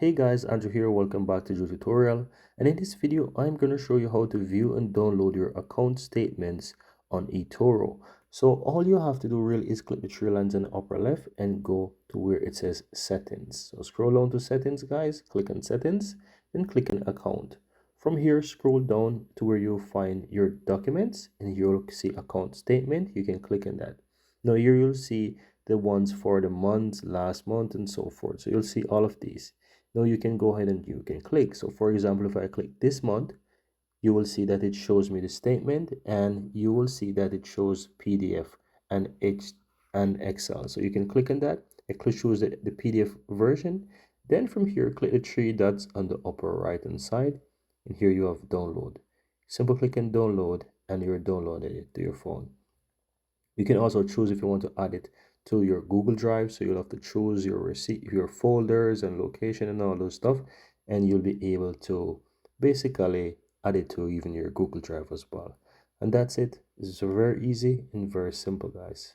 Hey guys, Andrew here. Welcome back to the tutorial. And in this video, I'm going to show you how to view and download your account statements on eToro. So all you have to do really is click the three lines in the upper left and go to where it says settings. So scroll down to settings, guys. Click on settings, then click on account. From here, scroll down to where you'll find your documents and you'll see account statement. You can click on that. Now here you'll see the ones for the month, last month, and so forth. So you'll see all of these. Now you can go ahead and you can click. So for example, if I click this month, you will see that it shows me the statement and you will see that it shows PDF and H and Excel. So you can click on that. It shows the PDF version. Then from here, click the three dots on the upper right hand side. And here you have download. Simple click and download and you're downloading it to your phone. You can also choose if you want to add it to your Google Drive. So you'll have to choose your receipt, your folders and location and all those stuff. And you'll be able to basically add it to even your Google Drive as well. And that's it. This is very easy and very simple, guys.